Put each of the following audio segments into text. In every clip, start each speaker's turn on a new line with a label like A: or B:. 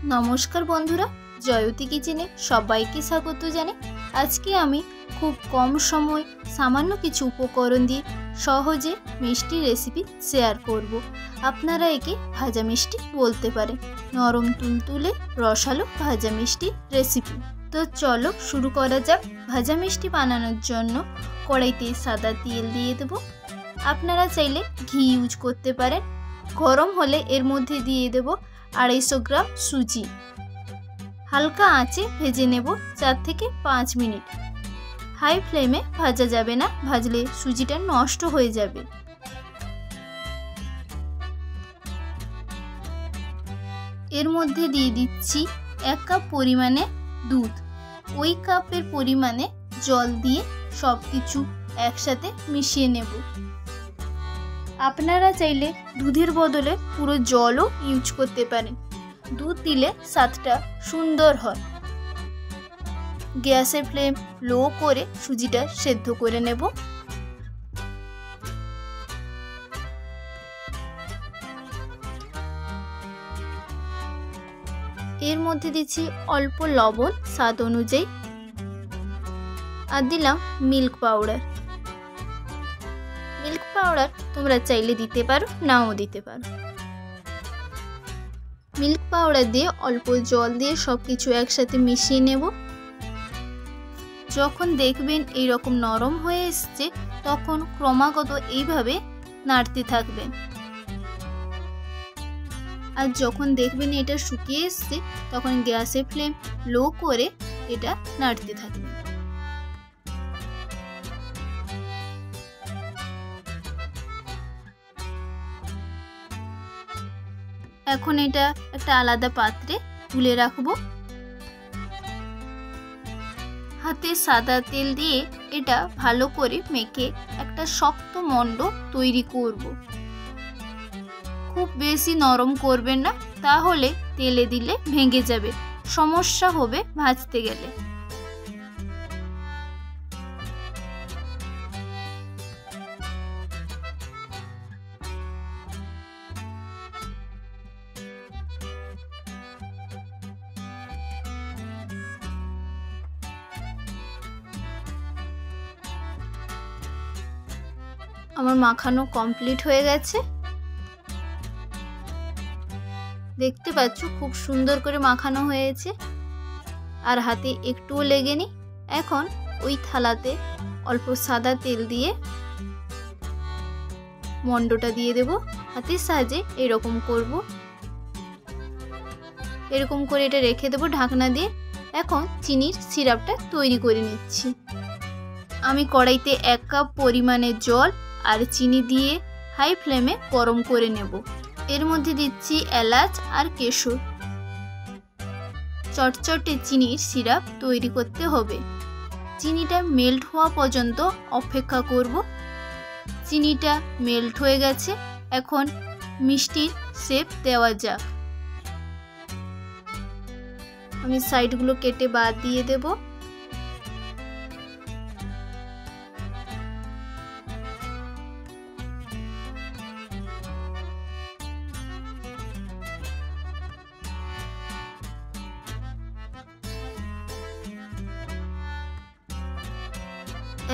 A: नमस्कार बंधुरा जयती किचेने सबाइके स्वागत जानाई। आज के आमी खूब कम समय सामान्य किछु उपकरण दिए सहजे मिष्टि रेसिपि शेयर करब। आपनारा एके भाजा मिष्टि बोलते पारेन। नरम तुलतुले रसालो भाजा मिष्टि रेसिपि। तो चलो शुरू करा जाक। भाजा मिष्टि बानानोर जन्य कड़ाईते सादा तेल दिए देब। आपनारा चाइले घी यूज करते पारेन। गरम होले एर मध्य दिए देब 250 ग्राम सूजी। हल्का आँचे भेजे नेब 4 থেকে 5 मिनट। हाई फ्लेमे भाजा जाबे ना, भाजले सूजीटा नष्ट हो जाबे। एर मध्य दिए दिচ্ছি 1 কাপ পরিমাণে दूध। ওই কাপের পরিমাণে জল দিয়ে সবকিছু একসাথে মিশিয়ে নেব। আপনারা চাইলে দুধের বদলে পুরো জলও ইউজ করতে পারেন। দুধ দিলে স্বাদটা সুন্দর হয়। গ্যাসের ফ্লেম লো করে সুজিটা সেদ্ধ করে নেব। এর মধ্যে দিচ্ছি অল্প লবণ স্বাদ অনুযায়ী আর দিলাম মিল্ক পাউডার। मिल्क पाउडार তোমরা চাইলে দিতে পারো, নাও দিতে পারো। মিল্ক পাউডার দিয়ে অল্প জল দিয়ে সবকিছু একসাথে মিশিয়ে নেব। যখন দেখবেন এই রকম নরম হয়ে আসছে তখন ক্রমাগত এইভাবে নাড়তে থাকবেন। আর যখন দেখবেন এটা শুকিয়ে আসছে তখন গ্যাসের ফ্লেম লো করে এটা নাড়তে থাকবেন। এখন এটা একটা আলাদা পাত্রে তুলে রাখবো। হাতে সাদা তেল দিয়ে এটা ভালো করে মেখে একটা শক্ত মন্ড তৈরি করব। খুব বেশি নরম করবেন না, তাহলে তেলে দিলে ভেঙে যাবে, সমস্যা হবে ভাজতে গেলে। আমার মাখানো কমপ্লিট হয়ে গেছে। দেখতে পাচ্ছ খুব সুন্দর করে মাখানো হয়েছে আর হাতে একটুও লেগেনি। এখন ওই থালাতে অল্প সাদা তেল দিয়ে মন্ডটা দিয়ে দেব। হাতের সাহায্যে এরকম করব। এরকম করে এটা রেখে দেব ঢাকনা দিয়ে। এখন চিনির সিরাপটা তৈরি করে নিচ্ছি। আমি কড়াইতে 1 কাপ পরিমাণে জল আর চিনি দিয়ে হাই ফ্লেমে গরম করে নেব। এর মধ্যে দিচ্ছি এলাচ আর কেশর। চটচটে চিনির সিরাপ তৈরি করতে হবে। চিনিটা মেল্ট হওয়া পর্যন্ত অপেক্ষা করব। চিনিটা মেল্ট হয়ে গেছে। এখন মিষ্টির শেপ দেওয়া যাক। আমি সাইডগুলো কেটে বাদ দিয়ে দেব।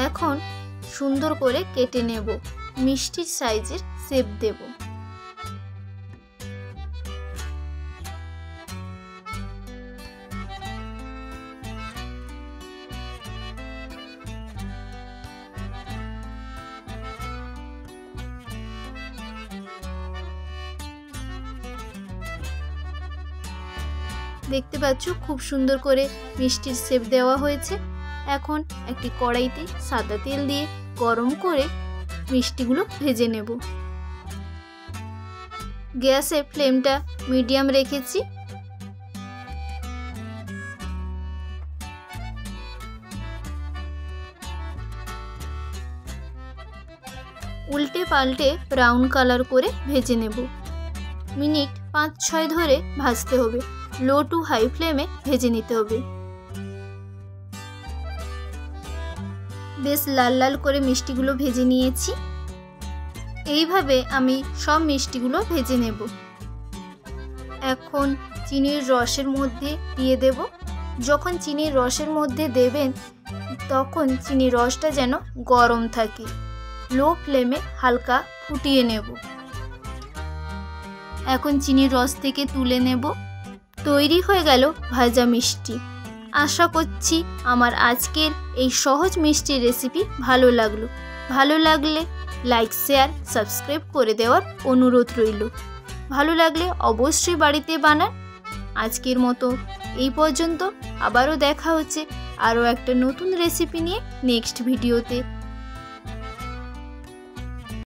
A: এখন সুন্দর করে কেটে নেব। মিষ্টির সাইজের শেপ দেব। দেখতে পাচ্ছ খুব সুন্দর করে মিষ্টির শেপ দেওয়া হয়েছে। এখন একটি কড়াইতে সাদা তেল দিয়ে গরম করে মিষ্টিগুলো ভেজে নেব। গ্যাসের ফ্লেমটা মিডিয়াম রেখেছি। উল্টে পাল্টে ব্রাউন কালার করে ভেজে নেব। মিনিট 5-6 ধরে ভাজতে হবে। লো টু হাই ফ্লেমে ভেজে নিতে হবে। বেশ লাল লাল করে মিষ্টিগুলো ভেজে নিয়েছি। এইভাবে আমি সব মিষ্টিগুলো ভেজে নেব। এখন চিনির রসের মধ্যে দিয়ে দেব। যখন চিনির রসের মধ্যে দেবেন তখন চিনির রসটা যেন গরম থাকে। লো ফ্লেমে হালকা ফুটিয়ে নেব। এখন চিনির রস থেকে তুলে নেব। তৈরি হয়ে গেল ভাজা মিষ্টি। আশা করছি আমার আজকের এই সহজ মিষ্টির রেসিপি ভালো লাগলো। ভালো লাগলে লাইক, শেয়ার, সাবস্ক্রাইব করে দেওয়ার অনুরোধ রইল। ভালো লাগলে অবশ্যই বাড়িতে বানান। আজকের মতো এই পর্যন্ত। আবারও দেখা হচ্ছে আরও একটা নতুন রেসিপি নিয়ে নেক্সট ভিডিওতে।